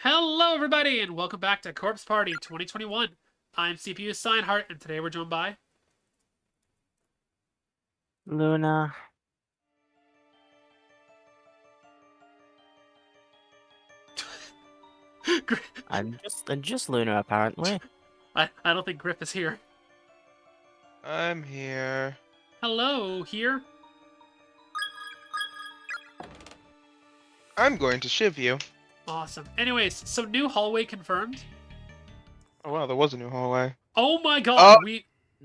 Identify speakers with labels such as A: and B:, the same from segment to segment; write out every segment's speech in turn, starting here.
A: Hello, everybody, and welcome back to Corpse Party 2021. I'm CPU Cyan, and today we're joined by
B: Luna. I'm just Luna apparently.
A: I don't think Griff is here.
C: I'm here.
A: Hello, here.
C: I'm going to shiv you.
A: Awesome. Anyways, so new hallway confirmed.
C: Oh wow, there was a new hallway.
A: Oh my
C: Oh,
A: God,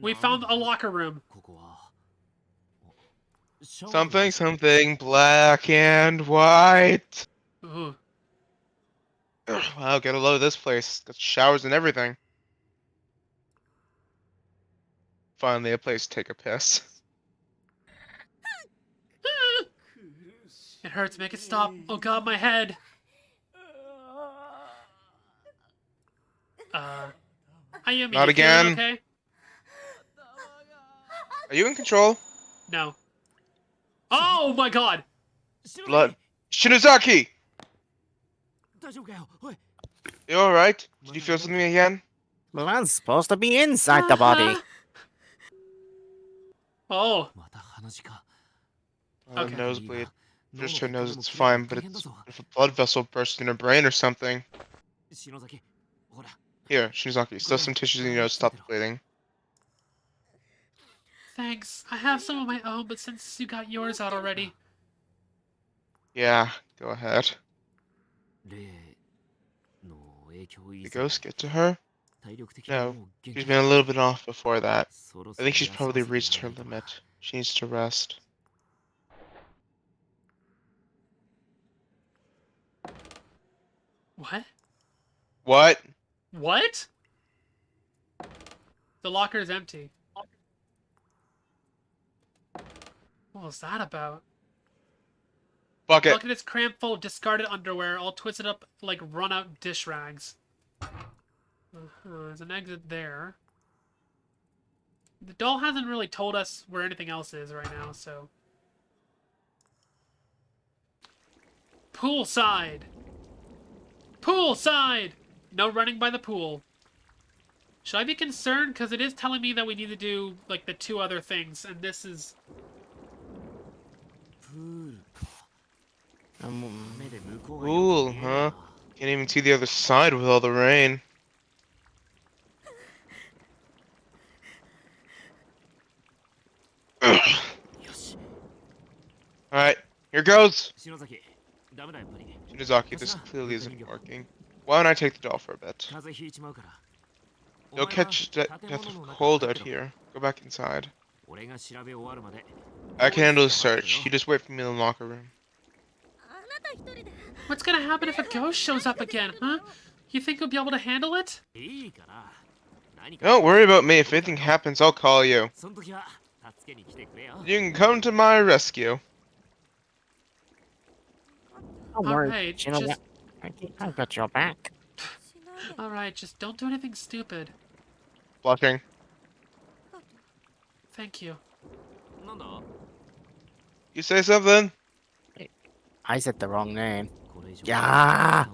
A: we found a locker room.
C: something black and white.
A: Ooh,
C: Wow, get a load of this place. Got showers and everything. Finally, a place to take a piss.
A: it hurts. Make it stop. Oh God, my head. Ayumi,
C: Not
A: you feeling
C: again.
A: okay?
C: Are you in control?
A: No. Oh my God.
C: Blood. Shinozaki! You alright? Did you feel something again?
B: Blood's supposed to be inside the body.
A: Oh,
C: Oh,
A: okay.
C: nosebleed. Just her nose, it's fine, but it's if a blood vessel burst in her brain or something. Here, Shinozaki, stuff some tissues in your nose, stop the bleeding.
A: Thanks. I have some of my own, but since you got yours out already.
C: Yeah, go ahead. The ghost get to her? No, she's been a little bit off before that. I think she's probably reached her limit. She needs to rest.
A: What?
C: What?
A: What? The locker is empty. What was that about?
C: Bucket.
A: Bucket is crammed full of discarded underwear, all twisted up like run-out dish rags. There's an exit there. The doll hasn't really told us where anything else is right now, so... Poolside! Poolside! No running by the pool. Should I be concerned? Because it is telling me that we need to do, like, the two other things, and this is...
C: Cool, huh? Can't even see the other side with all the rain. Alright, here goes! Shinozaki, this clearly isn't working. Why don't I take the doll for a bit? You'll catch death of cold out here. Go back inside. I can handle the search. You just wait for me in the locker room.
A: What's gonna happen if a ghost shows up again, huh? You think you'll be able to handle it?
C: Don't worry about me. If anything happens, I'll call you. You can come to my rescue.
B: Don't worry,
A: Alright,
B: you know
A: just...
B: what? I've got your back.
A: Alright, just don't do anything stupid.
C: Blushing.
A: Thank you.
C: You say something?
B: I said the wrong name. Yeah.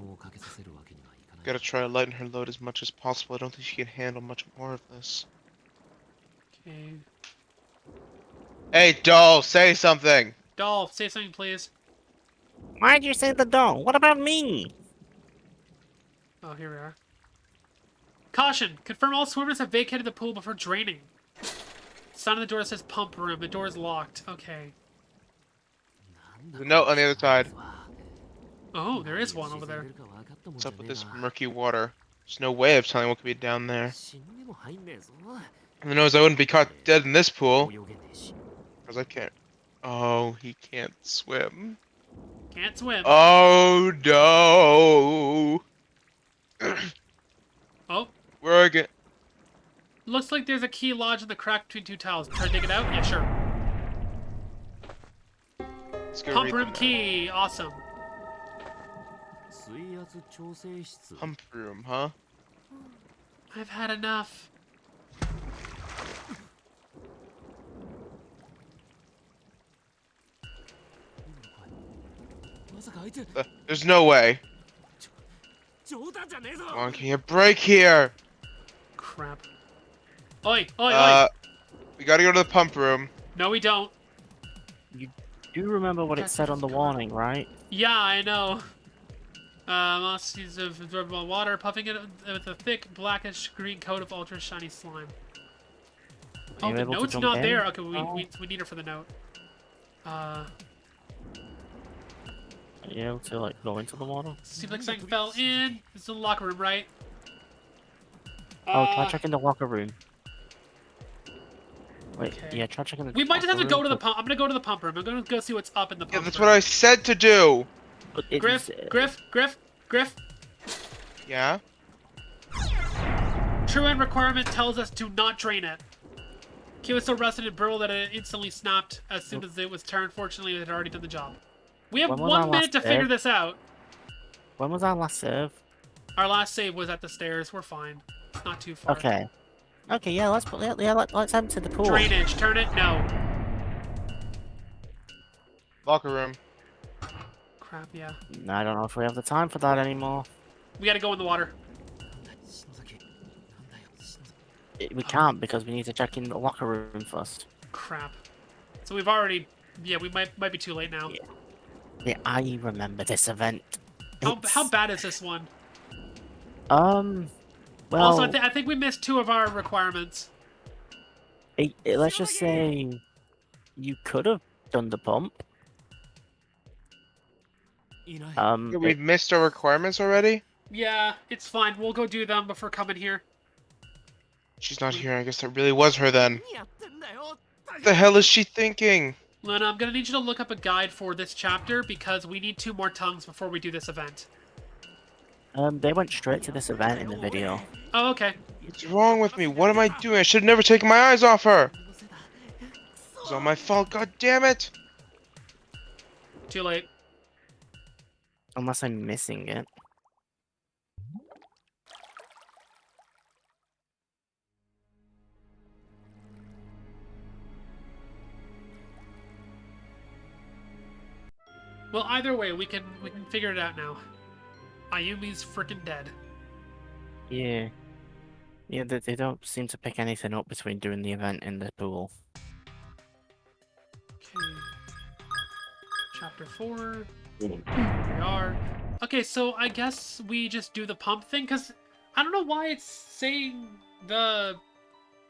C: Gotta try to lighten her load as much as possible. I don't think she can handle much more of this.
A: Okay.
C: Hey, doll, say something!
A: Doll, say something, please.
B: Why'd you say the doll? What about me?
A: Oh, here we are. Caution! Confirm all swimmers have vacated the pool before draining. Sign on the door says pump room. The door is locked. Okay.
C: There's a note on the other side.
A: Oh, there is one over there.
C: What's up with this murky water? There's no way of telling what could be down there. Who knows, I wouldn't be caught dead in this pool. Because I can't. Oh, he can't swim.
A: Can't swim.
C: Oh, no!
A: Oh.
C: Where are I get?
A: Looks like there's a key lodged in the crack between two tiles. Try to dig it out? Yeah, sure.
C: Let's go
A: Pump
C: read
A: room
C: them
A: key. Awesome.
C: now. Pump room, huh?
A: I've had enough.
C: There's no way. Come on, can you break here?
A: Crap. Oi, oi, oi!
C: We gotta go to the pump room.
A: No, we don't.
B: You do remember what it said on the warning, right?
A: Yeah, I know. Monsters of absorbable water, puffing it with a thick, blackish green coat of ultra shiny slime.
B: Are
A: Oh,
B: you
A: the
B: able to
A: note's
B: jump
A: not
B: in?
A: there. Okay,
B: Oh.
A: we need her for the note.
B: Are you able to, like, go into the water?
A: Seems like something fell in. It's in the locker room, right?
B: Oh, try checking the locker room. Wait,
A: Okay.
B: yeah, try checking the
A: We might just have to
B: locker
A: go
B: room,
A: to the pump. I'm gonna go to the pump room. I'm gonna go see what's up in the
C: Yeah,
A: pump
C: that's
A: room.
C: what I said to do.
B: but
A: Griff, Griff.
C: Yeah?
A: True end requirement tells us to not drain it. He was so rusted and brittle that it instantly snapped as soon as it was turned. Fortunately, it had already done the job. We have
B: When was our
A: 1 minute to
B: last
A: figure
B: save?
A: this out.
B: When was our last save?
A: Our last save was at the stairs. We're fine. It's not too far.
B: Okay. Okay, yeah, let's empty the pool.
A: Drainage. Turn it. No.
C: Locker room.
A: Crap, yeah.
B: I don't know if we have the time for that anymore.
A: We gotta go in the water.
B: We can't because we need to check in the locker room first.
A: Crap. So we've already... Yeah, we might be too late now.
B: Yeah, I remember this event.
A: How bad is this one?
B: Well...
A: Also, I think we missed 2 of our requirements.
B: Let's just say you could have done the pump.
C: Yeah, we've missed our requirements already?
A: Yeah, it's fine. We'll go do them before coming here.
C: She's not here. I guess that really was her then. What the hell is she thinking?
A: Luna, I'm gonna need you to look up a guide for this chapter because we need 2 more tongues before we do this event.
B: They went straight to this event in the video.
A: Oh, okay.
C: What's wrong with me? What am I doing? I should have never taken my eyes off her. It's all my fault. God damn it.
A: Too late.
B: Unless I'm missing it.
A: Well, either way, we can figure it out now. Ayumi's freaking dead.
B: Yeah. Yeah, they don't seem to pick anything up between doing the event in the pool.
A: Okay. Chapter 4. Here we are. Okay, so I guess we just do the pump thing, because I don't know why it's saying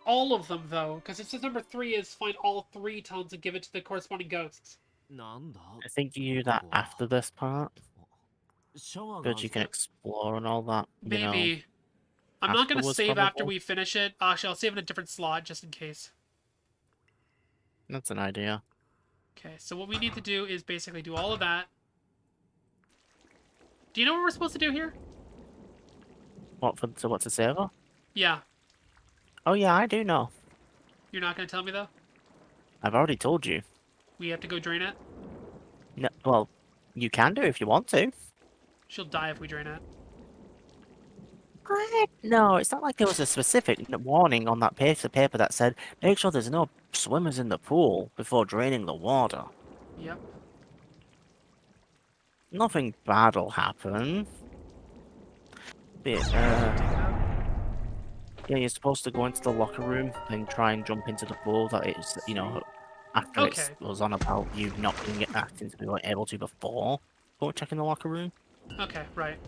A: all of them, though, because it says number 3 is find all 3 tongues and give it to the corresponding ghosts.
B: I think you do that after this part. Because you can explore and all that, you know.
A: Maybe. I'm not going to
B: afterwards,
A: save after
B: probably.
A: we finish it. Actually, I'll save in a different slot, just in case.
B: That's an idea.
A: Okay, so what we need to do is basically do all of that. Do you know what we're supposed to do here?
B: What to save her?
A: Yeah.
B: Oh yeah, I do know.
A: You're not going to tell me, though?
B: I've already told you.
A: We have to go drain it?
B: No, well, you can do if you want to.
A: She'll die if we drain it.
B: No, it's not like there was a specific warning on that piece of paper that said, make sure there's no swimmers in the pool before draining the water.
A: Yep.
B: Nothing bad will happen. But,
A: Take it out.
B: yeah, you're supposed to go into the locker room and try and jump into the pool that it's, you know, after it was on about you not being acting to be able to before. Go check in the locker room.
A: Okay, right.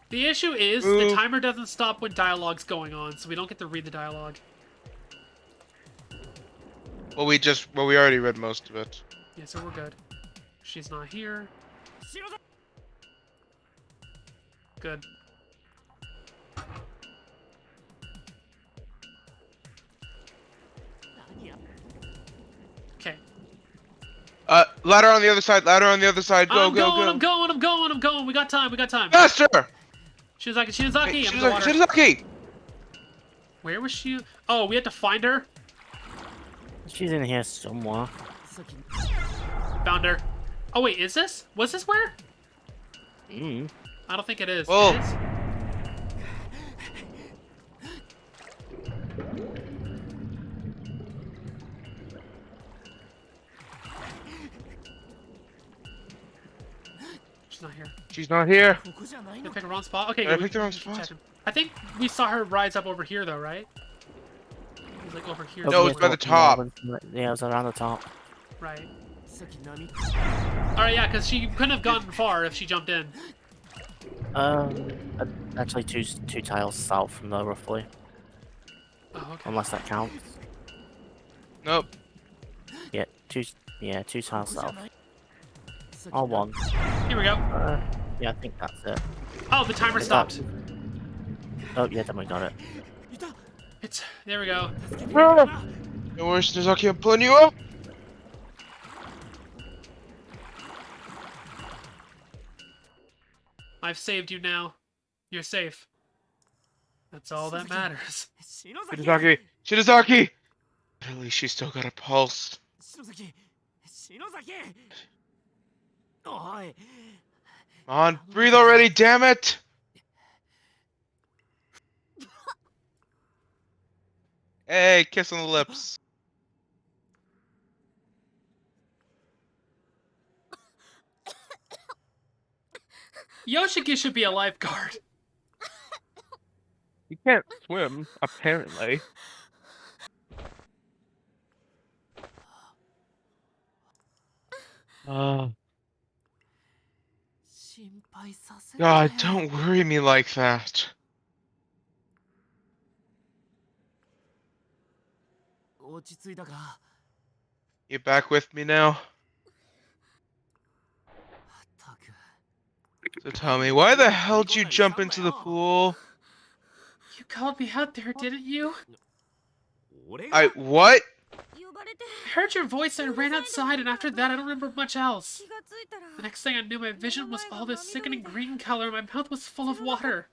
A: The issue is, the timer doesn't stop when dialogue's going on, so we don't get to read the dialogue.
C: Well, we already read most of it.
A: Yeah, so we're good. She's not here. Good. Okay.
C: Ladder on the other side. Ladder on the other side. Go,
A: I'm
C: go,
A: going,
C: go.
A: I'm going. We got time,
C: Faster!
A: Shinozaki,
C: Hey,
A: I'm in the water.
C: Shinozaki!
A: Where was she? Oh, we had to find her?
B: She's in here somewhere.
A: Found her. Oh, wait, is this? Was this where?
B: Mm.
A: I don't think it is.
C: Oh.
A: It is? She's not here.
C: She's not here.
A: Did I pick a wrong spot? Okay,
C: I
A: we
C: picked the wrong
A: keep
C: spot.
A: checking. I think we saw her rise up over here, though, right? It was like over here.
C: No, it's by the top.
B: Yeah, it was around the top.
A: Right. Alright, yeah, because she couldn't have gotten far if she jumped in.
B: Actually, two tiles south from there, roughly.
A: Oh, okay.
B: Unless that counts.
C: Nope.
B: Yeah, two tiles south. Or one.
A: Here we go.
B: Yeah, I think that's it.
A: Oh, the timer stopped.
B: Oh, yeah, then we got it.
A: There we go.
C: No worries, Nozaki, I'm pulling you up.
A: I've saved you now. You're safe. That's all that matters.
C: Shinozaki! Shinozaki! At least she's still got a pulse. Come on, breathe already, damn it! Hey, kiss on the lips.
A: Yoshiki should be a lifeguard.
C: You can't swim, apparently. God, don't worry me like that. You back with me now? So tell me, why the hell did you jump into the pool?
A: You called me out there, didn't you?
C: What?
A: I heard your voice and I ran outside, and after that I don't remember much else. The next thing I knew, my vision was all this sickening green color and my mouth was full of water.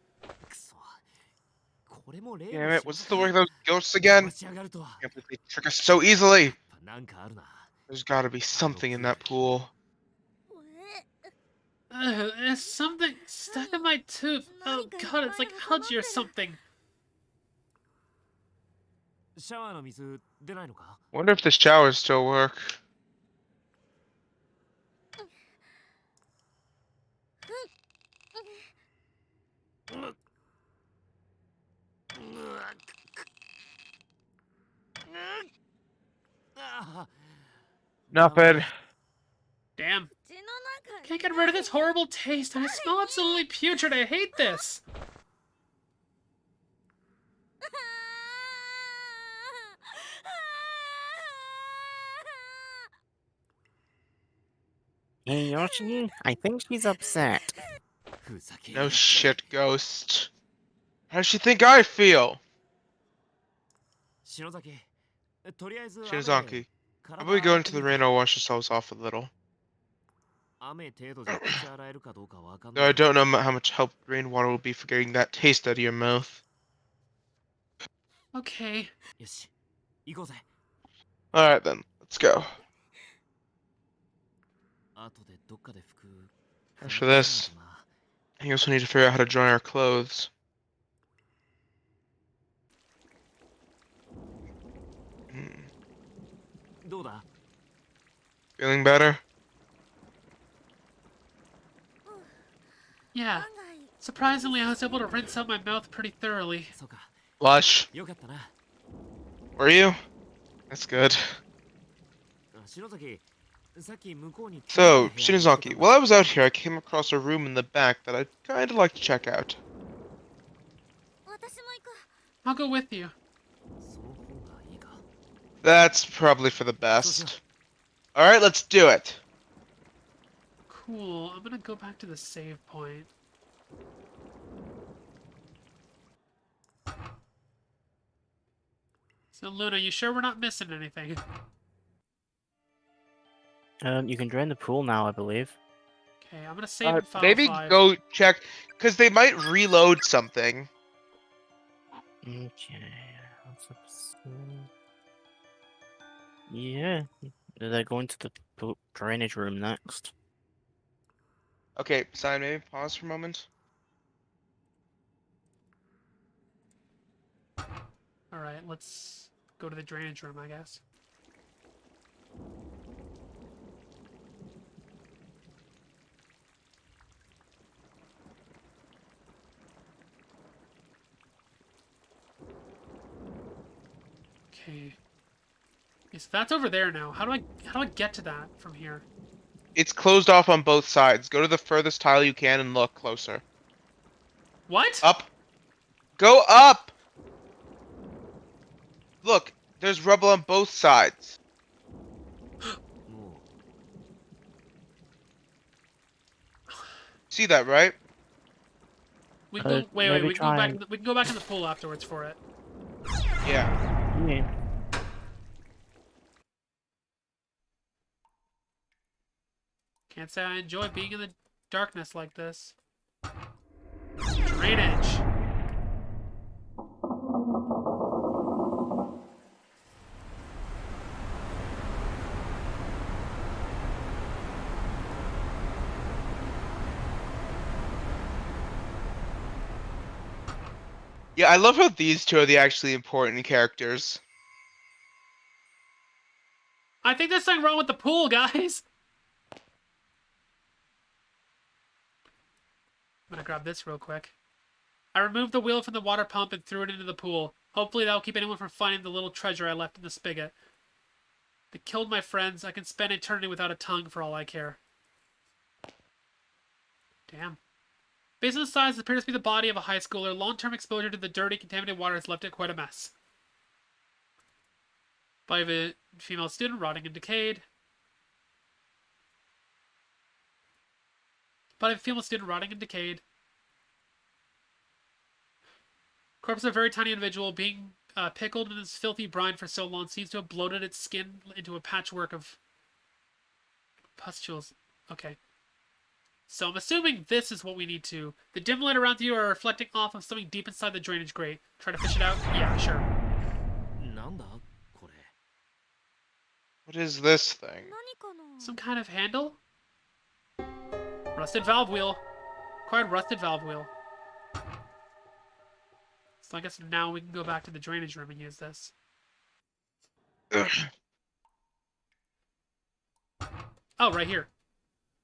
C: Damn it, was this the work of those ghosts again? Can't believe they trick us so easily. There's gotta be something in that pool.
A: There's something stuck in my tooth. Oh god, it's like algae or something.
C: Wonder if the showers still work. Nothing.
A: Damn. Can't get rid of this horrible taste. I smell absolutely putrid. I hate this.
B: Hey, Yoshi, I think she's upset.
C: No shit, ghost. How does she think I feel? Shinozaki, how about we go into the rain and wash ourselves off a little? Though I don't know how much help rainwater will be for getting that taste out of your mouth.
A: Okay.
C: Alright then, let's go. After this, I also need to figure out how to dry our clothes. Feeling better?
A: Yeah. Surprisingly, I was able to rinse out my mouth pretty thoroughly.
C: Lush. Were you? That's good. So, Shinozaki, while I was out here, I came across a room in the back that I'd kinda like to check out.
A: I'll go with you.
C: That's probably for the best. Alright, let's do it.
A: Cool. I'm gonna go back to the save point. So, Luna, you sure we're not missing anything?
B: You can drain the pool now, I believe.
A: Okay, I'm gonna save in file
C: Maybe
A: 5.
C: go check, because they might reload something.
B: Okay. Yeah, they're going to the drainage room next.
C: Okay, Cyan, maybe pause for a moment.
A: Alright, let's go to the drainage room, I guess. Okay. So that's over there now. How do I get to that from here?
C: It's closed off on both sides. Go to the furthest tile you can and look closer.
A: What?
C: Up. Go up! Look, there's rubble on both sides. See that, right?
A: We can go. Wait, wait.
B: Maybe
A: We can go
B: try
A: back.
B: and...
A: We can go back in the pool afterwards for it.
C: Yeah.
B: Yeah.
A: Can't say I enjoy being in the darkness like this. Drainage.
C: Yeah, I love how these two are the actually important characters.
A: I think there's something wrong with the pool, guys. I'm gonna grab this real quick. I removed the wheel from the water pump and threw it into the pool. Hopefully that'll keep anyone from finding the little treasure I left in the spigot. They killed my friends. I can spend eternity without a tongue for all I care. Damn. Based on the size, it appears to be the body of a high schooler. Long-term exposure to the dirty, contaminated water has left it quite a mess. Body of a female student, rotting and decayed. Body of a female student, rotting and decayed. Corpse of a very tiny individual being pickled in this filthy brine for so long seems to have bloated its skin into a patchwork of pustules. Okay. So I'm assuming this is what we need to... The dim light around you are reflecting off of something deep inside the drainage grate. Try to fish it out? Yeah, sure.
C: What is this thing?
A: Some kind of handle? Rusted valve wheel. Acquired rusted valve wheel. So I guess now we can go back to the drainage room and use this.
C: Ugh.
A: Oh, right here.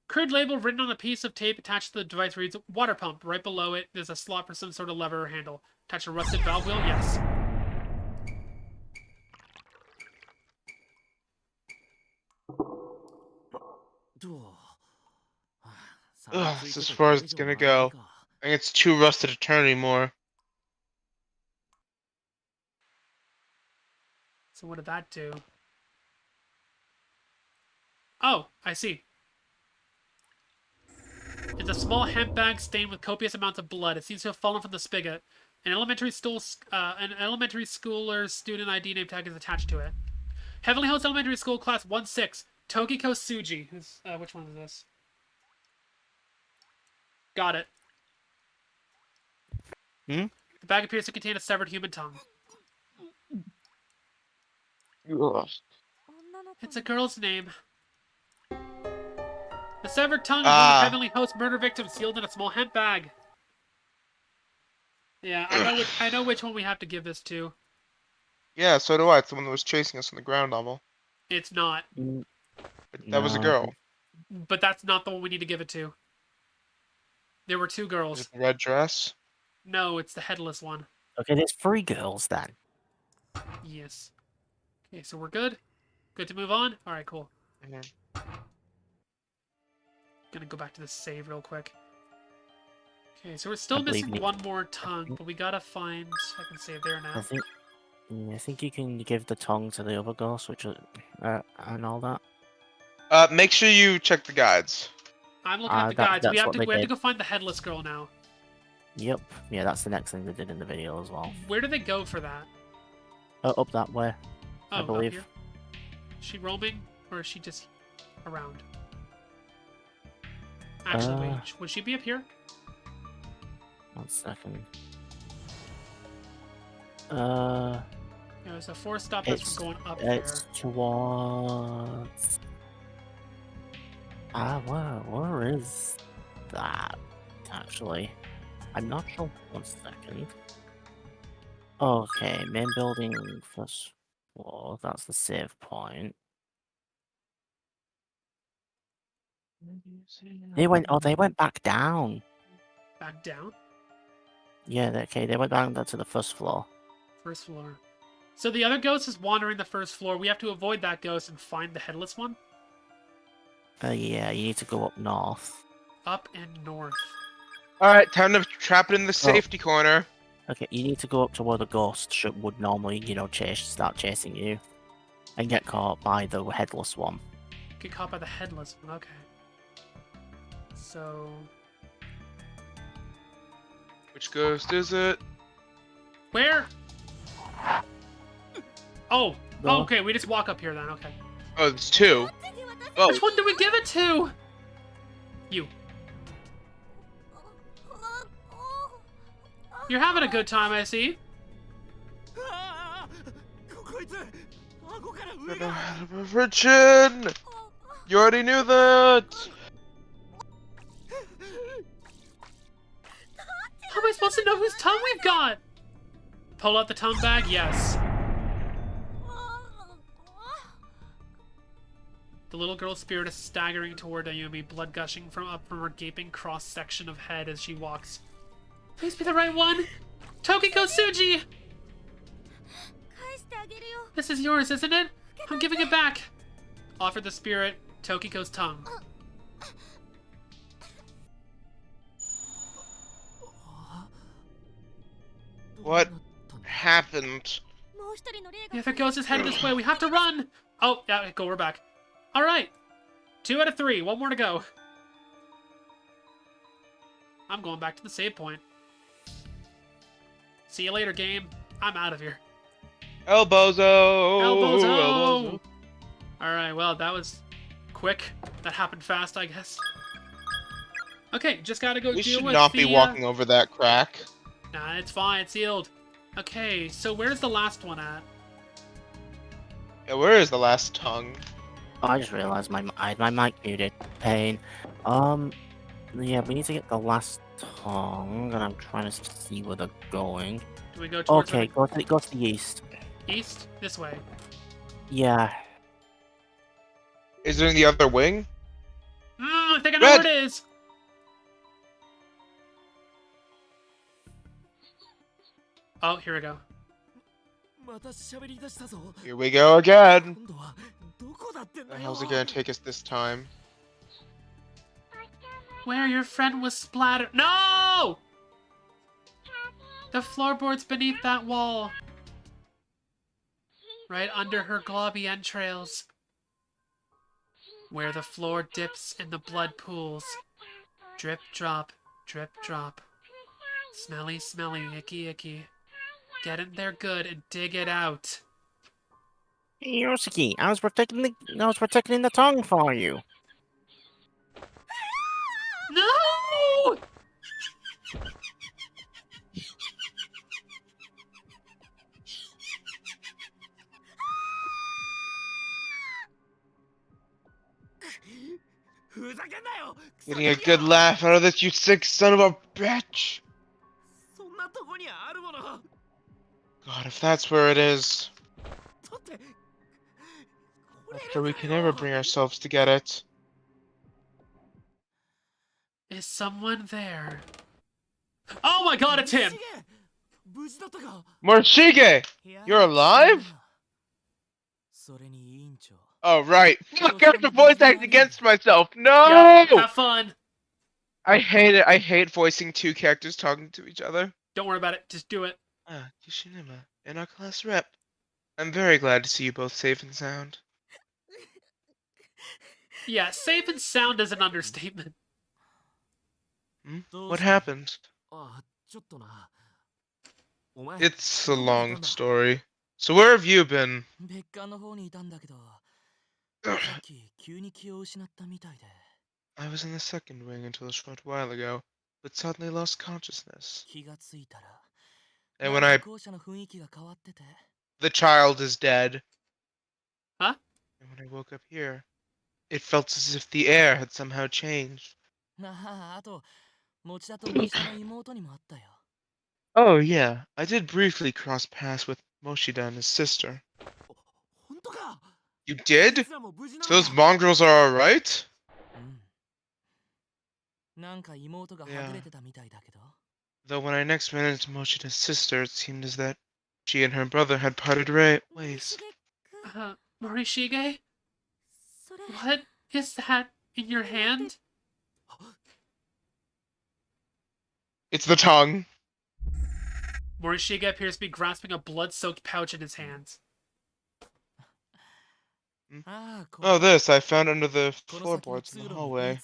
A: Crude label written on a piece of tape attached to the device reads water pump. Right below it, there's a slot for some sort of lever or handle. Attach a rusted valve wheel? Yes.
C: Ugh, this is as far as it's gonna go. I think it's too rusted to turn anymore.
A: So what did that do? Oh, I see. It's a small hemp bag stained with copious amounts of blood. It seems to have fallen from the spigot. An elementary schooler's student ID name tag is attached to it. Heavenly Host Elementary School, Class 1-6. Tokiko Tsuji. Which one is this? Got it.
B: Hmm?
A: The bag appears to contain a severed human tongue.
C: Ugh.
A: It's a girl's name. The severed tongue of one of the Heavenly Host murder victims sealed in a small hemp bag. Yeah, I know which one we have to give this to.
C: Yeah, so do I. It's the one that was chasing us on the ground novel.
A: It's not.
C: That was a girl.
A: But that's not the one we need to give it to. There were two
C: Is
A: girls.
C: it the red dress?
A: No, it's the headless one.
B: Okay, there's 3 girls then.
A: Yes. Okay, so we're good? Good to move on? Alright, cool.
C: Mhm.
A: Gonna go back to the save real quick. Okay, so we're still
B: I believe
A: missing
B: you-
A: one more tongue, but we gotta find... I can save there now.
B: I think you can give the tongue to the other girls, which and all that.
C: Make sure you check the guides.
A: I'm looking at the guides.
B: that's
A: We have
B: what
A: to
B: they
A: we have to
B: did.
A: go find the headless girl now.
B: Yep. Yeah, that's the next thing they did in the video as well.
A: Where do they go for that?
B: Up that way.
A: Oh,
B: I believe.
A: up here? Is she roaming, or is she just around? Actually, wait. Would she be up here?
B: 1 second.
A: Yeah, so 4 stop us from going up there.
B: It's towards... where is that, actually? I'm not sure. 1 second. Okay, main building, first floor, that's the save point. They went back down.
A: Back down?
B: Yeah, okay, they went down to the first floor.
A: First floor. So the other ghost is wandering the first floor. We have to avoid that ghost and find the headless one.
B: Yeah, you need to go up north.
A: Up and north.
C: Alright, time to trap it in the safety corner.
B: Okay, you need to go up to where the ghost would normally, start chasing you. And get caught by the headless one.
A: Get caught by the headless one. Okay. So...
C: Which ghost is it?
A: Where? Oh!
B: No.
A: Okay, we just walk up here then. Okay.
C: Oh, it's 2. Oh,
A: Which one do we give it to? You. You're having a good time, I see.
C: Virgin! You already knew that!
A: How am I supposed to know whose tongue we've got? Pull out the tongue bag? Yes. The little girl's spirit is staggering toward Ayumi, blood gushing from her gaping cross-section of head as she walks. Please be the right one! Tokiko Tsuji! This is yours, isn't it? I'm giving it back! Offer the spirit Tokiko's tongue.
C: What happened?
A: The other ghost is headed this way. We have to run! Oh, yeah, go, we're back. Alright. 2 out of 3. One more to go. I'm going back to the save point. See you later, game. I'm out of here.
C: Elbozo!
A: Elbozo! Alright, well, that was quick. That happened fast, I guess. Okay, just gotta go
C: We
A: deal
C: should
A: with
C: not
A: the,
C: be walking over that crack.
A: Nah, it's fine. It's sealed. Okay, so where's the last one at?
C: Yeah, where is the last tongue?
B: Oh, I just realized I had my mic muted. Pain. Yeah, we need to get the last tongue, and I'm trying to see where they're going.
A: Do we go towards
B: Okay, go to the east.
A: east? This way.
B: Yeah.
C: Is it in the other wing?
A: I think I know
C: Red!
A: where it is! Oh, here we go.
C: Here we go again. The hell's it gonna take us this time?
A: Where your friend was splattered. No! The floorboards beneath that wall. Right under her globby entrails. Where the floor dips and the blood pools. Drip, drop, drip, drop. Smelly, smelly, icky, icky. Get in there good and dig it out.
B: Yosuke, I was protecting the tongue for you.
A: No!
C: Getting a good laugh out of this, you sick son of a bitch! God, if that's where it is. After we can never bring ourselves to get it.
A: Is someone there? Oh my god, it's him!
C: Morishige! You're alive? Oh, right. Fuck, I have to voice act against myself! No!
A: Yep, have fun.
C: I hate it. I hate voicing 2 characters talking to each other.
A: Don't worry about it, just do it.
C: Ah, Kishinuma, in our class rep. I'm very glad to see you both safe and sound.
A: Yeah, safe and sound is an understatement.
C: What happened? It's a long story. So where have you been? I was in the second wing until a short while ago, but suddenly lost consciousness. And when the child is dead.
A: Huh?
C: And when I woke up here, it felt as if the air had somehow changed. Oh yeah, I did briefly cross paths with Moshida and his sister. You did? So those mongrels are alright? Yeah. Though when I next ran into Moshida's sister, it seemed as that She and her brother had parted ways.
A: Morishige? What is that in your hand?
C: It's the tongue.
A: Morishige appears to be grasping a blood-soaked pouch in his hands.
C: Oh, this I found under the floorboards in the hallway.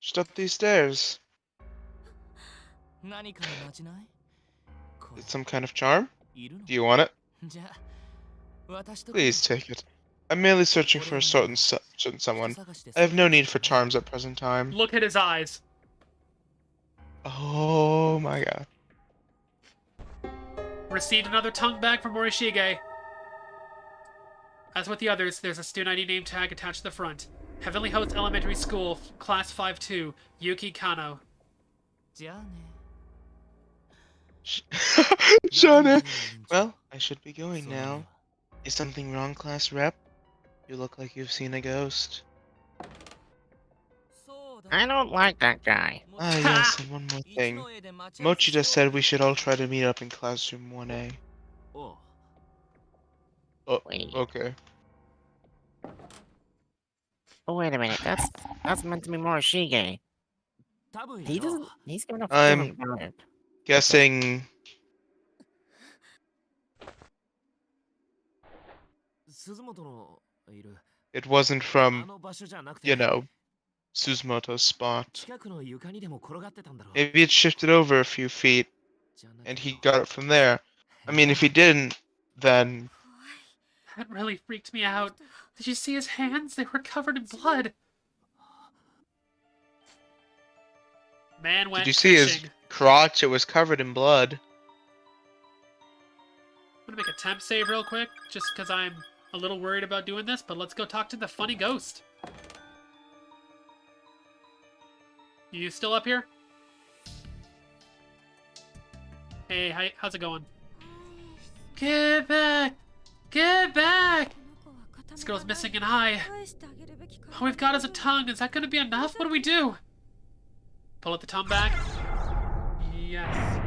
C: Just up these stairs. It's some kind of charm? Do you want it? Please take it. I'm merely searching for a certain someone. I have no need for charms at present time.
A: Look at his eyes.
C: Oh my god.
A: Received another tongue bag from Morishige. As with the others, there's a student ID name tag attached to the front. Heavenly Host Elementary School, Class 5-2, Yuki Kano.
C: Shauna! Well, I should be going now. Is something wrong, class rep? You look like you've seen a ghost.
B: I don't like that guy.
C: Ah, yes, and one more thing. Mochida said we should all try to meet up in classroom 1A. Oh,
B: Wait.
C: okay.
B: Oh, wait a minute. That's meant to be Morishige. He doesn't. He's giving off
C: I'm
B: different vibe.
C: guessing it wasn't from, you know, Suzumoto's spot. Maybe it shifted over a few feet, and he got it from there. I mean, if he didn't, then...
A: That really freaked me out. Did you see his hands? They were covered in blood. Man went
C: Did you see
A: fishing.
C: his crotch? It was covered in blood.
A: I'm gonna make a temp save real quick, just because I'm a little worried about doing this, but let's go talk to the funny ghost. You still up here? Hey, hi, how's it going? Get back! Get back! This girl's missing an eye. All we've got is a tongue. Is that gonna be enough? What do we do? Pull out the tongue back. Yes.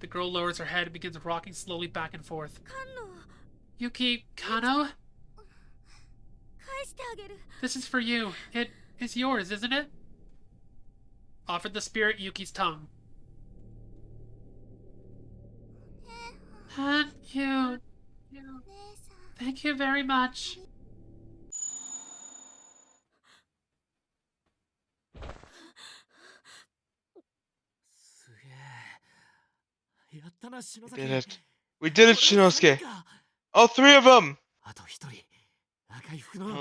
A: The girl lowers her head and begins rocking slowly back and forth. Yuki Kano? This is for you. It is yours, isn't it? Offered the spirit Yuki's tongue. Thank you. Thank you very much.
C: We did it. We did it, Shinosuke. All three of them! All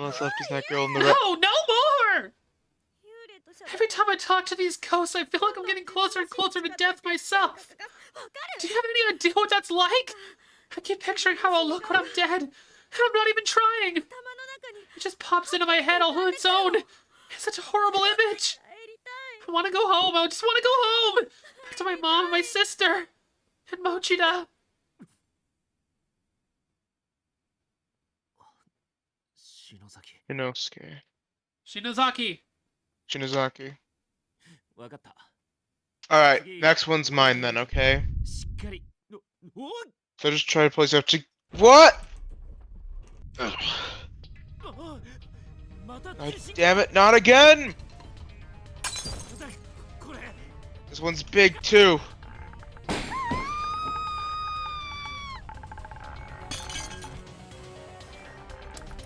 C: that's left is that girl in the red.
A: No, no more! Every time I talk to these ghosts, I feel like I'm getting closer and closer to death myself. Do you have any idea what that's like? I keep picturing how I'll look when I'm dead, and I'm not even trying. It just pops into my head all on its own. It's such a horrible image. I want to go home. I just want to go home. Back to my mom and my sister. And Mochida.
C: Shinosuke.
A: Shinozaki.
C: Shinozaki. Alright, next one's mine then, okay? So just try to place up to... What?! Ugh. God damn it, not again! This one's big too.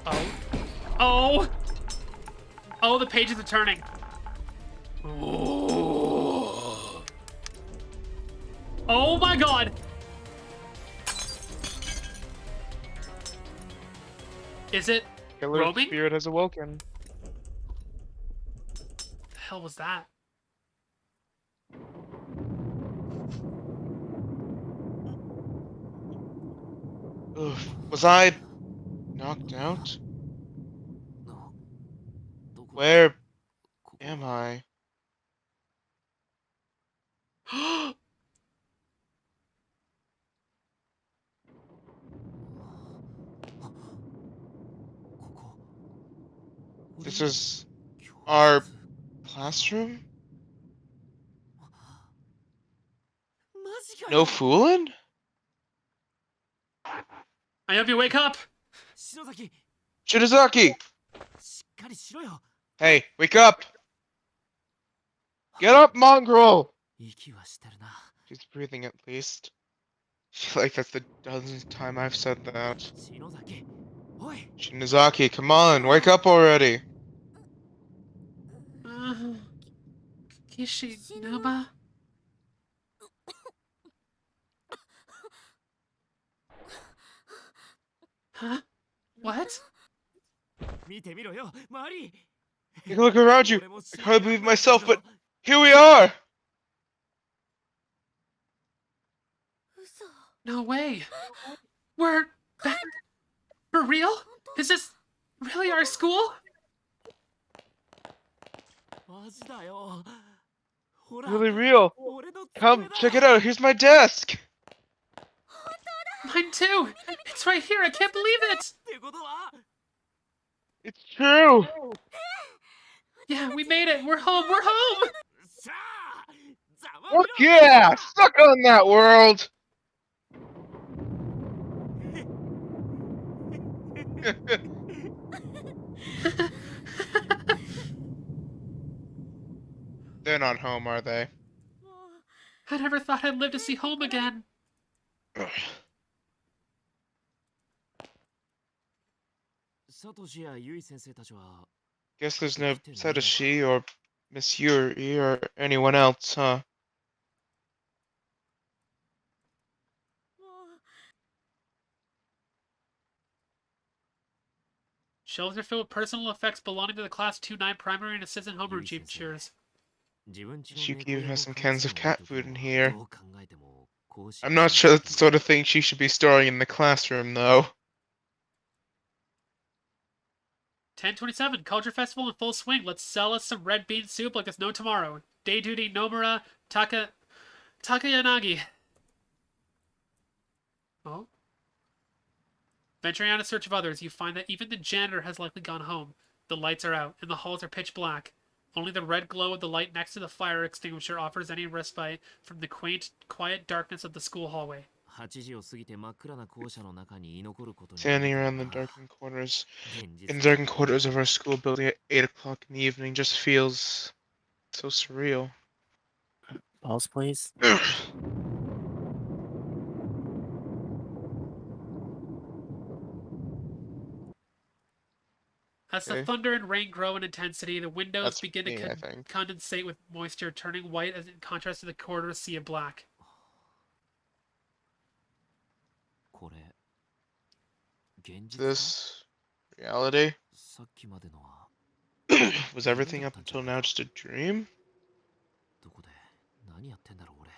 A: Oh. Oh! Oh, the pages are turning. Oh, oh my god! Is it
C: Killer
A: roaming?
C: spirit has awoken.
A: The hell was that?
C: Oof. Was I knocked out? Where am I? This is our classroom? No fooling?
A: I hope you wake up!
C: Shinozaki! Hey, wake up! Get up, mongrel! She's breathing at least. I feel like that's the dozenth time I've said that. Shinozaki, come on, wake up already!
A: Kishinuma? Huh? What?
C: Take a look around you! I can't believe myself, but here we are!
A: No way! We're back? For real? Is this really our school?
C: Really real. Come, check it out, here's my desk!
A: Mine too! It's right here, I can't believe it!
C: It's true!
A: Yeah, we made it! We're home! We're home!
C: Fuck yeah! Suck on that, world! They're not home, are they?
A: I never thought I'd live to see home again.
C: Guess there's no Satoshi or Miss Yuri or anyone else, huh?
A: Shelves are filled with personal effects belonging to the Class 2-9 primary and assistant homeroom teachers.
C: Yuki even has some cans of cat food in here. I'm not sure that's the sort of thing she should be storing in the classroom, though.
A: 10:27, Culture Festival in full swing. Let's sell us some red bean soup like there's no tomorrow. Day duty Nomura Takayanagi. Oh? Venturing out in search of others, you find that even the janitor has likely gone home. The lights are out, and the halls are pitch black. Only the red glow of the light next to the fire extinguisher offers any respite from the quaint, quiet darkness of the school hallway.
C: Standing around the darkened corners of our school building at 8 o'clock in the evening just feels so surreal.
B: Pause, please.
A: As the
C: Okay.
A: thunder and rain grow in intensity, the windows
C: That's
A: begin
C: me, I
A: to
C: think.
A: condensate with moisture, turning white as in contrast to the corridor sea of black.
C: Is this reality? Was everything up until now just a dream?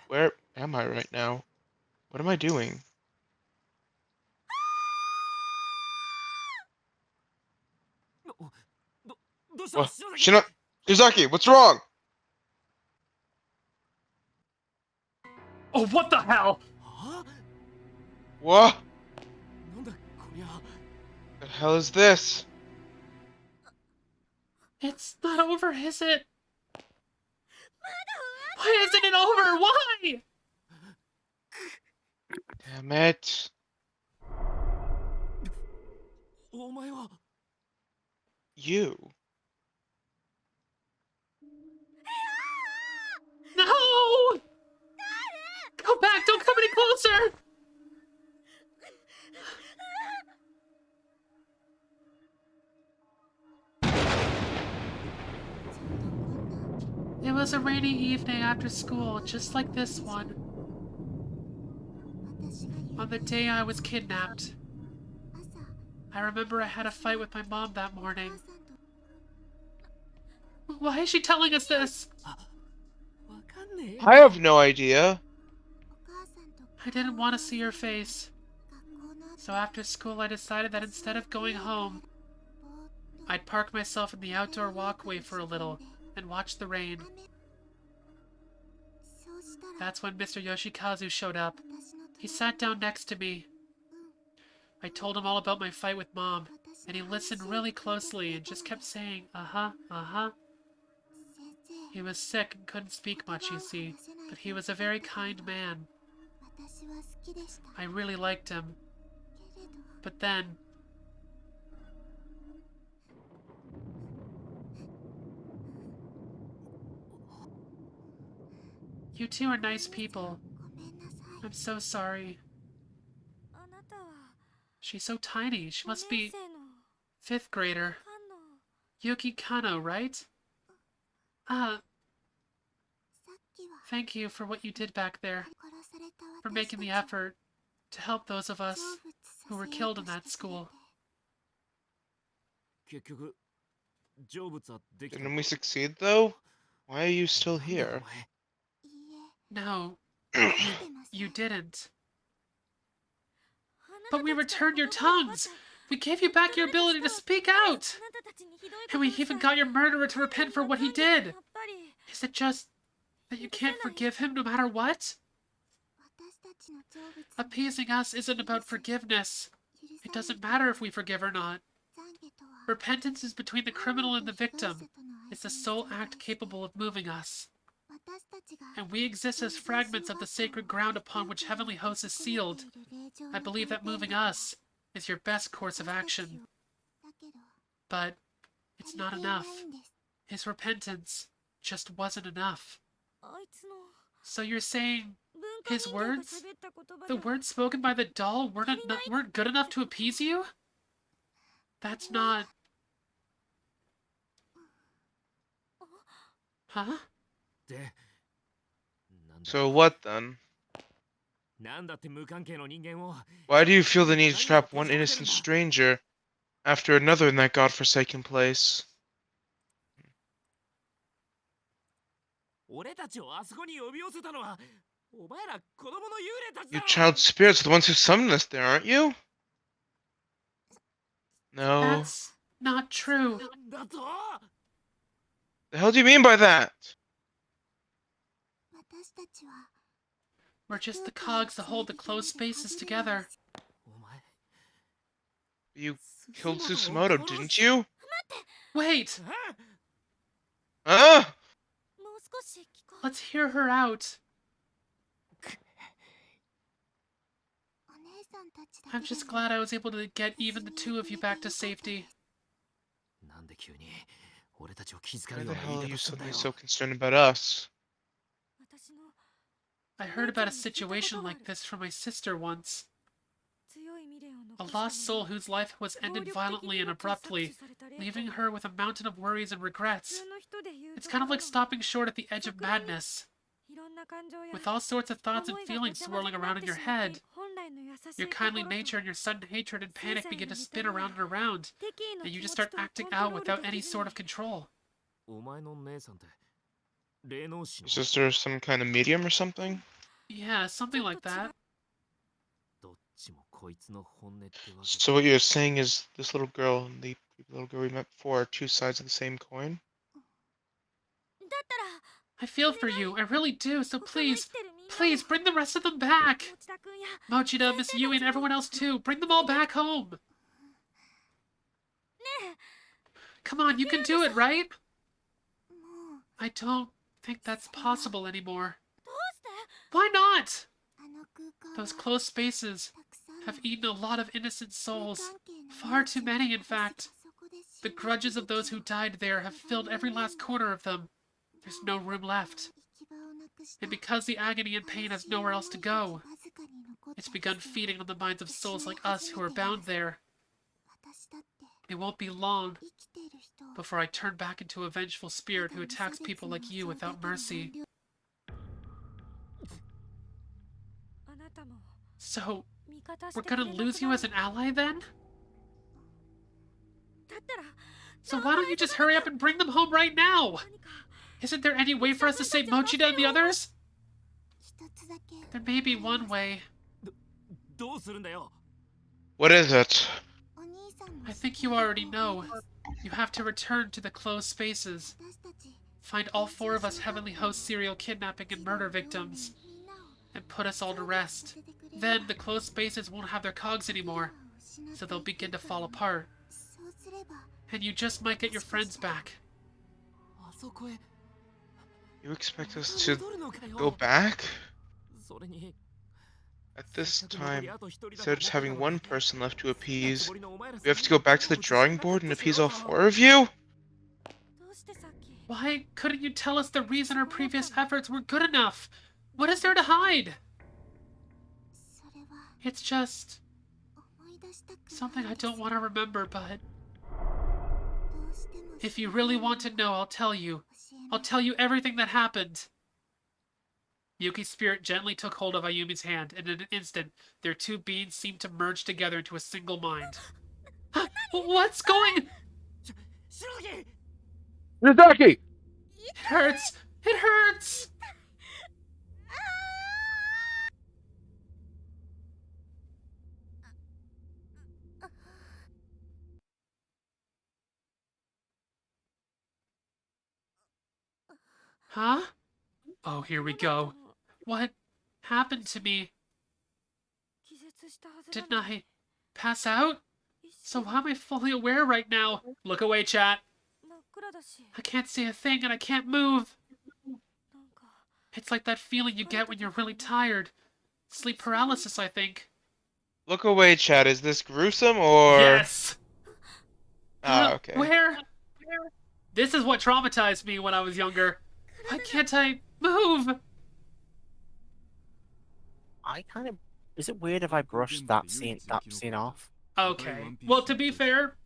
C: Where am I right now? What am I doing? What? Shizaki, what's wrong?
A: Oh, what the hell?
C: What? The hell is this?
A: It's not over, is it? Why isn't it over? Why?
C: Damn it. You.
A: No! Go back! Don't come any closer! It was a rainy evening after school, just like this one. On the day I was kidnapped. I remember I had a fight with my mom that morning. Why is she telling us this?
C: I have no idea.
A: I didn't want to see her face. So after school I decided that instead of going home, I'd park myself in the outdoor walkway for a little and watch the rain. That's when Mr. Yoshikazu showed up. He sat down next to me. I told him all about my fight with Mom, and he listened really closely and just kept saying, uh-huh, uh-huh. He was sick and couldn't speak much, you see, but he was a very kind man. I really liked him. But then... You two are nice people. I'm so sorry. She's so tiny. She must be 5th grader. Yuki Kano, right? Thank you for what you did back there. For making the effort to help those of us who were killed in that school.
C: Didn't we succeed, though? Why are you still here?
A: No, you didn't. But we returned your tongues! We gave you back your ability to speak out! And we even got your murderer to repent for what he did! Is it just that you can't forgive him no matter what? Appeasing us isn't about forgiveness. It doesn't matter if we forgive or not. Repentance is between the criminal and the victim. It's the sole act capable of moving us. And we exist as fragments of the sacred ground upon which Heavenly Host is sealed. I believe that moving us is your best course of action. But it's not enough. His repentance just wasn't enough. So you're saying his words, the words spoken by the doll, weren't good enough to appease you? That's not... Huh?
C: So what then? Why do you feel the need to trap one innocent stranger after another in that godforsaken place? You child spirits are the ones who summoned us there, aren't you? No.
A: That's not true.
C: The hell do you mean by that?
A: We're just the cogs that hold the closed spaces together.
C: You killed Susumoto, didn't you?
A: Wait!
C: Ah!
A: Let's hear her out. I'm just glad I was able to get even the two of you back to safety.
C: Why the hell are you suddenly so concerned about us?
A: I heard about a situation like this from my sister once. A lost soul whose life was ended violently and abruptly, leaving her with a mountain of worries and regrets. It's kind of like stopping short at the edge of madness, with all sorts of thoughts and feelings swirling around in your head. Your kindly nature and your sudden hatred and panic begin to spin around and around, and you just start acting out without any sort of control.
C: Your sister some kind of medium or something?
A: Yeah, something like that.
C: So what you're saying is this little girl and the little girl we met before are two sides of the same coin?
A: I feel for you, I really do, so please, please bring the rest of them back! Mochida, Miss Yui, and everyone else too, bring them all back home! Come on, you can do it, right? I don't think that's possible anymore. Why not? Those closed spaces have eaten a lot of innocent souls. Far too many, in fact. The grudges of those who died there have filled every last corner of them. There's no room left. And because the agony and pain has nowhere else to go, it's begun feeding on the minds of souls like us who are bound there. It won't be long before I turn back into a vengeful spirit who attacks people like you without mercy. So, we're gonna lose you as an ally then? So why don't you just hurry up and bring them home right now? Isn't there any way for us to save Mochida and the others? There may be one way.
C: What is it?
A: I think you already know. You have to return to the closed spaces. Find all 4 of us Heavenly Host serial kidnapping and murder victims. And put us all to rest. Then the closed spaces won't have their cogs anymore, so they'll begin to fall apart. And you just might get your friends back.
C: You expect us to go back? At this time, instead of just having one person left to appease, we have to go back to the drawing board and appease all four of you?
A: Why couldn't you tell us the reason our previous efforts weren't good enough? What is there to hide? It's just something I don't want to remember, but if you really want to know, I'll tell you. I'll tell you everything that happened. Yuki's spirit gently took hold of Ayumi's hand, and in an instant, their two beings seemed to merge together into a single mind. What's going?
D: Nizaki!
A: It hurts! It hurts! Huh? Oh, here we go. What happened to me? Didn't I pass out? So why am I fully aware right now? Look away, chat. I can't see a thing and I can't move. It's like that feeling you get when you're really tired. Sleep paralysis, I think.
C: Look away, Chad. Is this gruesome or?
A: Yes!
C: Ah, okay.
A: Where? This is what traumatized me when I was younger. Why can't I move?
B: I kind of. Is it weird if I brush that scene off?
A: Okay. Well, to be fair,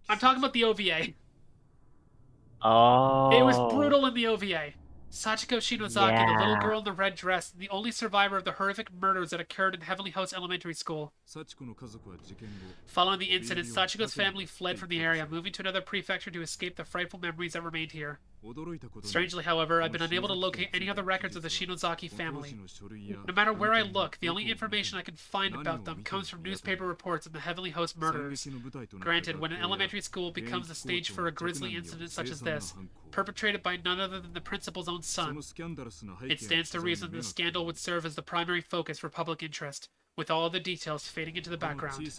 A: I'm talking about the OVA.
B: Oh.
A: It was brutal in the OVA. Sachiko Shinozaki, the little
B: Yeah.
A: girl in the red dress, the only survivor of the horrific murders that occurred in Heavenly House Elementary School. Following the incident, Sachiko's family fled from the area, moving to another prefecture to escape the frightful memories that remained here. Strangely, however, I've been unable to locate any other records of the Shinozaki family. No matter where I look, the only information I can find about them comes from newspaper reports of the Heavenly Host murders. Granted, when an elementary school becomes the stage for a grisly incident such as this, perpetrated by none other than the principal's own son, it stands to reason the scandal would serve as the primary focus for public interest, with all the details fading into the background.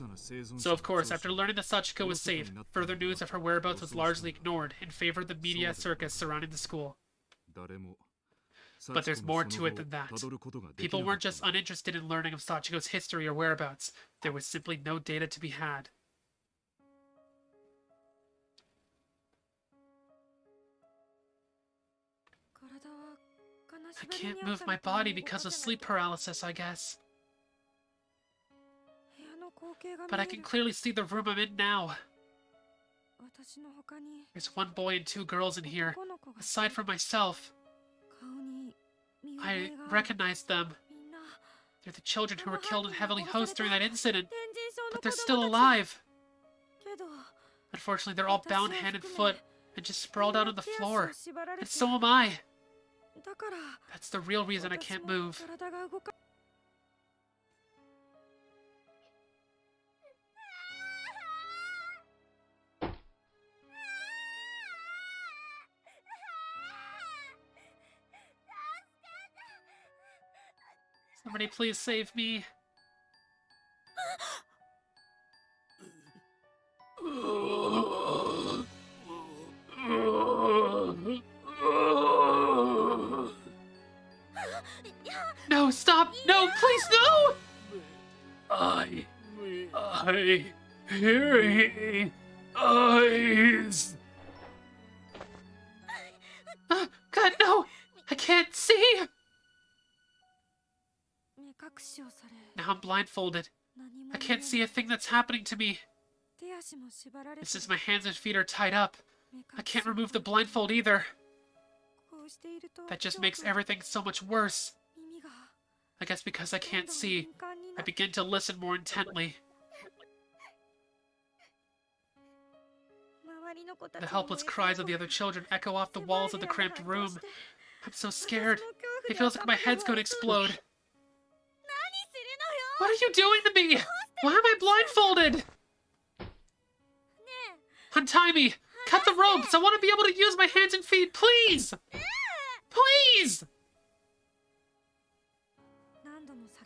A: So of course, after learning that Sachiko was safe, further news of her whereabouts was largely ignored in favor of the media circus surrounding the school. But there's more to it than that. People weren't just uninterested in learning of Sachiko's history or whereabouts, there was simply no data to be had. I can't move my body because of sleep paralysis, I guess. But I can clearly see the room I'm in now. There's one boy and two girls in here, aside from myself. I recognize them. They're the children who were killed in Heavenly Host during that incident, but they're still alive. Unfortunately, they're all bound hand and foot and just sprawled out on the floor, and so am I. That's the real reason I can't move. Somebody please save me. No, stop! No, please, no! Hearing eyes. God, no! I can't see! Now I'm blindfolded. I can't see a thing that's happening to me. And since my hands and feet are tied up, I can't remove the blindfold either. That just makes everything so much worse. I guess because I can't see, I begin to listen more intently. The helpless cries of the other children echo off the walls of the cramped room. I'm so scared. It feels like my head's going to explode. What are you doing to me? Why am I blindfolded? Untie me! Cut the ropes! I want to be able to use my hands and feet, please! Please!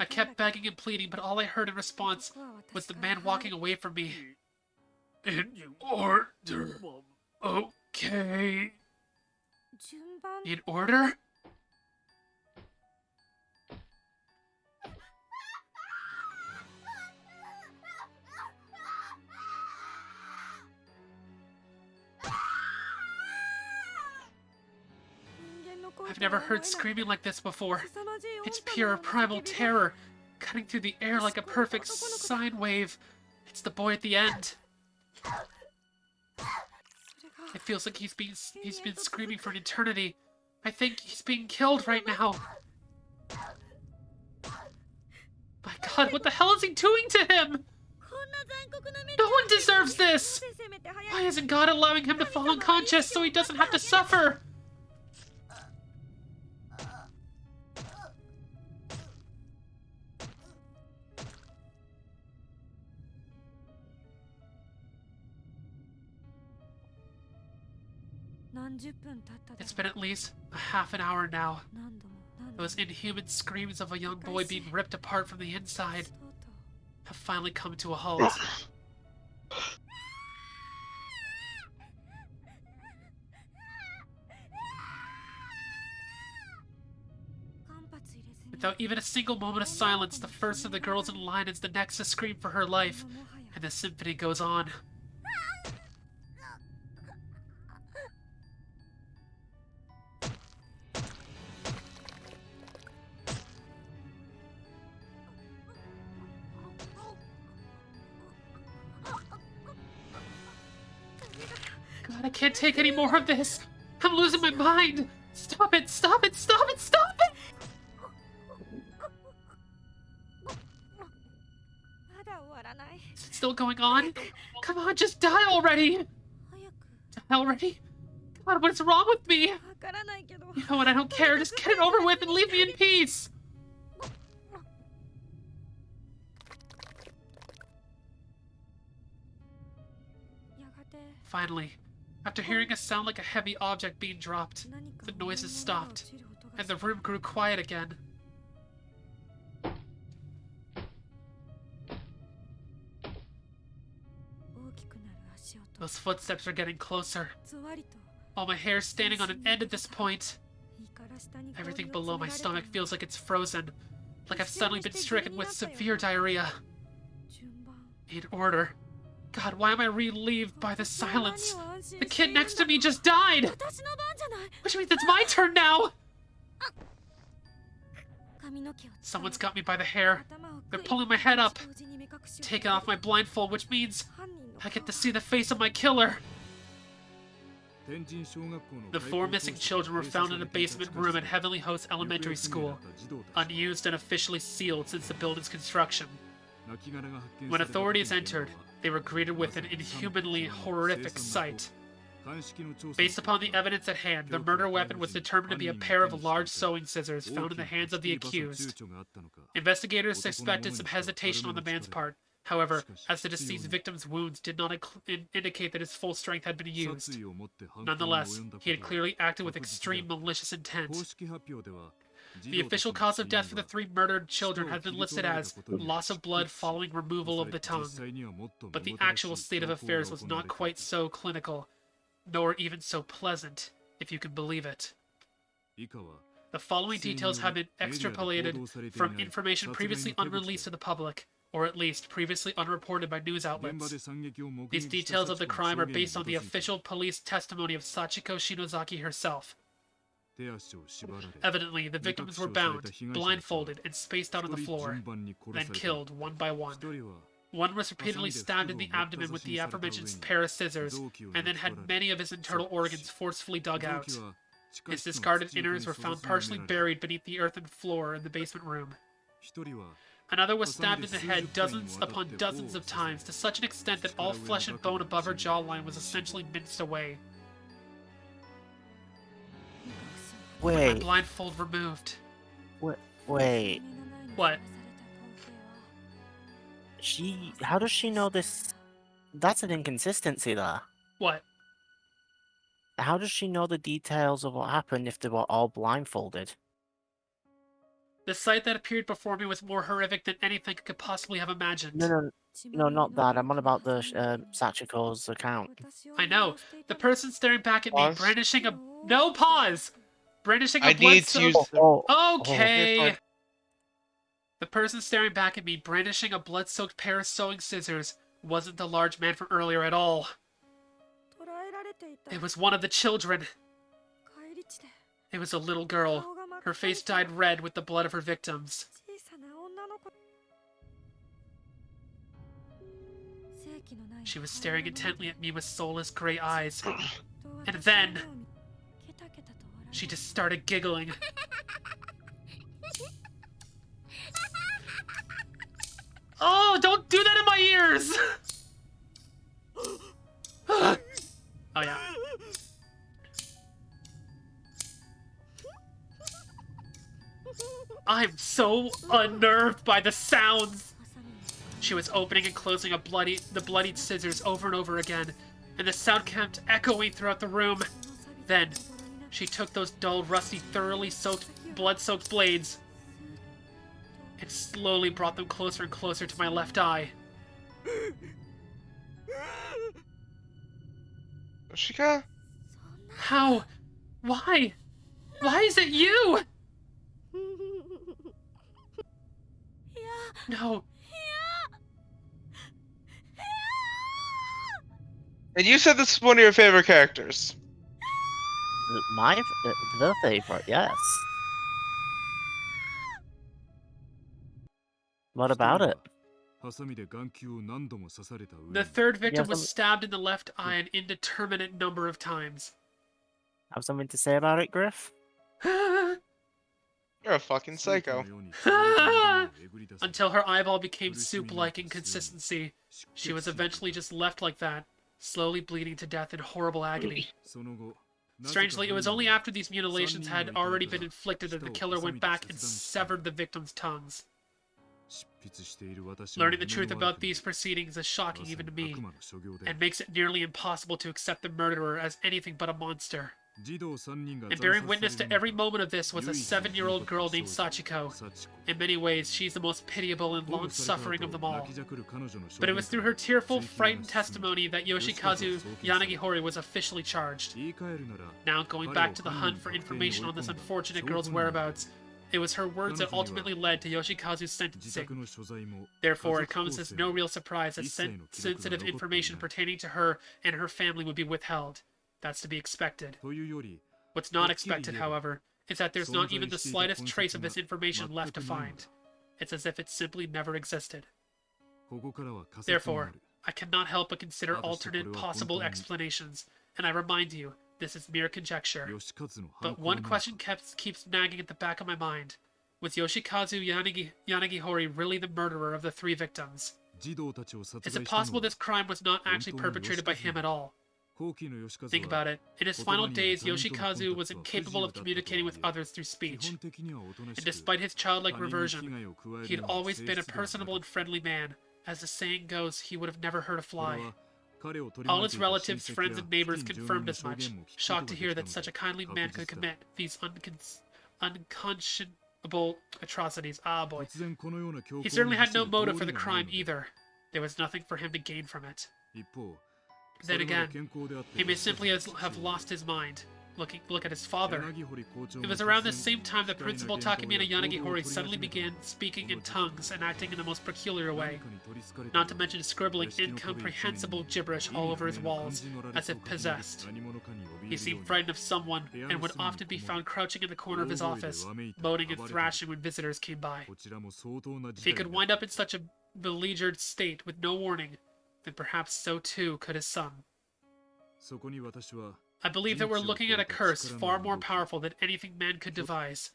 A: I kept begging and pleading, but all I heard in response was the man walking away from me. In order. Okay. In order? I've never heard screaming like this before. It's pure primal terror, cutting through the air like a perfect sine wave. It's the boy at the end. It feels like he's been screaming for an eternity. I think he's being killed right now. My God, what the hell is he doing to him? No one deserves this! Why isn't God allowing him to fall unconscious so he doesn't have to suffer? It's been at least a half an hour now. Those inhuman screams of a young boy being ripped apart from the inside have finally come to a halt. Without even a single moment of silence, the first of the girls in line is the next to scream for her life, and the symphony goes on. God, I can't take any more of this! I'm losing my mind! Stop it! Stop it! Stop it! Stop it! Is it still going on? Come on, just die already! Die already? God, what is wrong with me? You know what, I don't care. Just get it over with and leave me in peace! Finally, after hearing a sound like a heavy object being dropped, the noises stopped, and the room grew quiet again. Those footsteps are getting closer. All my hair is standing on an end at this point. Everything below my stomach feels like it's frozen, like I've suddenly been stricken with severe diarrhea. In order. God, why am I relieved by the silence? The kid next to me just died! Which means it's my turn now! Someone's got me by the hair. They're pulling my head up. Taking off my blindfold, which means I get to see the face of my killer. The 4 missing children were found in a basement room at Heavenly Host Elementary School, unused and officially sealed since the building's construction. When authorities entered, they were greeted with an inhumanly horrific sight. Based upon the evidence at hand, the murder weapon was determined to be a pair of large sewing scissors found in the hands of the accused. Investigators suspected some hesitation on the man's part. However, as the deceased victim's wounds did not indicate that his full strength had been used. Nonetheless, he had clearly acted with extreme malicious intent. The official cause of death for the 3 murdered children has been listed as loss of blood following removal of the tongue. But the actual state of affairs was not quite so clinical, nor even so pleasant, if you can believe it. The following details have been extrapolated from information previously unreleased to the public, or at least previously unreported by news outlets. These details of the crime are based on the official police testimony of Sachiko Shinozaki herself. Evidently, the victims were bound, blindfolded, and spaced out on the floor, then killed one by one. One was repeatedly stabbed in the abdomen with the aforementioned pair of scissors, and then had many of his internal organs forcefully dug out. His discarded innards were found partially buried beneath the earthen floor in the basement room. Another was stabbed in the head dozens upon dozens of times, to such an extent that all flesh and bone above her jawline was essentially minced away.
B: Wait.
A: With my blindfold removed.
B: Wait.
A: What?
B: How does she know this? That's an inconsistency there.
A: What?
B: How does she know the details of what happened if they were all blindfolded?
A: The sight that appeared before me was more horrific than anything I could possibly have imagined.
B: No, not that. I'm on about the Sachiko's account.
A: I know. The person staring back at me,
C: Pause.
A: brandishing a... No, pause! Brandishing a
C: I need to use
A: Okay! The person staring back at me, brandishing a blood-soaked pair of sewing scissors, wasn't the large man from earlier at all. It was one of the children. It was a little girl. Her face dyed red with the blood of her victims. She was staring intently at me with soulless gray eyes. And then she just started giggling. Oh, don't do that in my ears! Oh, yeah. I'm so unnerved by the sounds. She was opening and closing the bloodied scissors over and over again, and the sound kept echoing throughout the room. Then, she took those dull, rusty, thoroughly blood-soaked blades and slowly brought them closer and closer to my left eye.
C: Yoshika?
A: How? Why? Why is it you? No.
C: And you said this is one of your favorite characters.
B: The favorite, yes. What about it?
A: The third victim was stabbed in the left eye an indeterminate number of times.
B: Have something to say about it, Griff?
C: You're a fucking psycho.
A: Until her eyeball became soup-like in consistency, she was eventually just left like that, slowly bleeding to death in horrible agony. Strangely, it was only after these mutilations had already been inflicted that the killer went back and severed the victims' tongues. Learning the truth about these proceedings is shocking even to me, and makes it nearly impossible to accept the murderer as anything but a monster. And bearing witness to every moment of this was a 7-year-old girl named Sachiko. In many ways, she's the most pitiable and long-suffering of them all. But it was through her tearful, frightened testimony that Yoshikazu Yanagihori was officially charged. Now, going back to the hunt for information on this unfortunate girl's whereabouts, it was her words that ultimately led to Yoshikazu's sentencing. Therefore, it comes as no real surprise that sensitive information pertaining to her and her family would be withheld. That's to be expected. What's not expected, however, is that there's not even the slightest trace of this information left to find. It's as if it simply never existed. Therefore, I cannot help but consider alternate possible explanations, and I remind you, this is mere conjecture. But one question keeps nagging at the back of my mind. Was Yoshikazu Yanagihori really the murderer of the 3 victims? Is it possible this crime was not actually perpetrated by him at all? Think about it. In his final days, Yoshikazu was incapable of communicating with others through speech. And despite his childlike reversion, he had always been a personable and friendly man. As the saying goes, he would have never hurt a fly. All his relatives, friends, and neighbors confirmed as much, shocked to hear that such a kindly man could commit these unconscionable atrocities. Ah, boy. He certainly had no motive for the crime either. There was nothing for him to gain from it. Then again, he may simply have lost his mind. Look at his father. It was around this same time that Principal Takemina Yanagihori suddenly began speaking in tongues and acting in the most peculiar way. Not to mention scribbling incomprehensible gibberish all over his walls, as if possessed. He seemed frightened of someone, and would often be found crouching in the corner of his office, moaning and thrashing when visitors came by. If he could wind up in such a beleaguered state with no warning, then perhaps so too could his son. I believe that we're looking at a curse far more powerful than anything man could devise.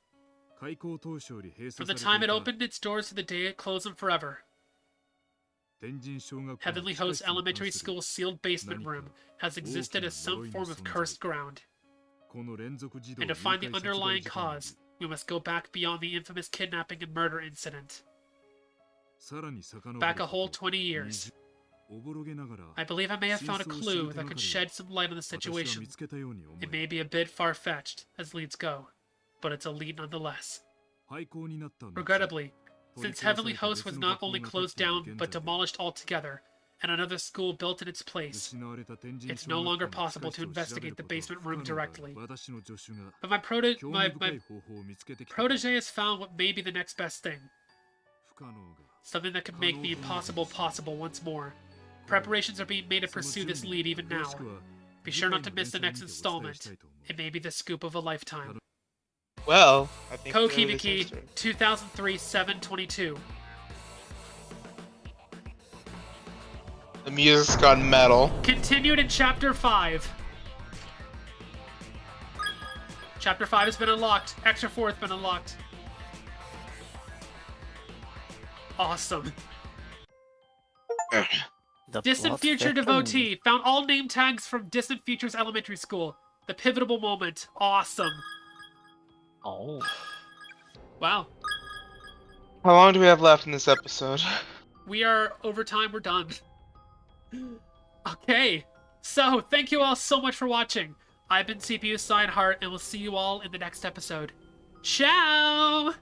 A: From the time it opened its doors to the day it closed them forever, Heavenly Host Elementary School's sealed basement room has existed as some form of cursed ground. And to find the underlying cause, we must go back beyond the infamous kidnapping and murder incident. Back a whole 20 years. I believe I may have found a clue that could shed some light on the situation. It may be a bit far-fetched, as leads go, but it's a lead nonetheless. Regrettably, since Heavenly Host was not only closed down, but demolished altogether, and another school built in its place, it's no longer possible to investigate the basement room directly. But my protege has found what may be the next best thing. Something that could make the impossible possible once more. Preparations are being made to pursue this lead even now. Be sure not to miss the next installment. It may be the scoop of a lifetime.
C: Well, I think we're ready to
A: Kokibiki,
C: start.
A: 2003, 7/22.
C: The music's gone metal.
A: Continued in Chapter 5. Chapter 5 has been unlocked. Extra 4 has been unlocked. Awesome.
B: The
A: Distant
B: plot
A: Future
B: thickens.
A: Devotee. Found all name tags from Distant Futures Elementary School. The pivotal moment. Awesome.
B: Oh.
A: Wow.
C: How long do we have left in this episode?
A: We are over time. We're done. Okay. So, thank you all so much for watching. I've been CPU Sideheart, and we'll see you all in the next episode. Ciao!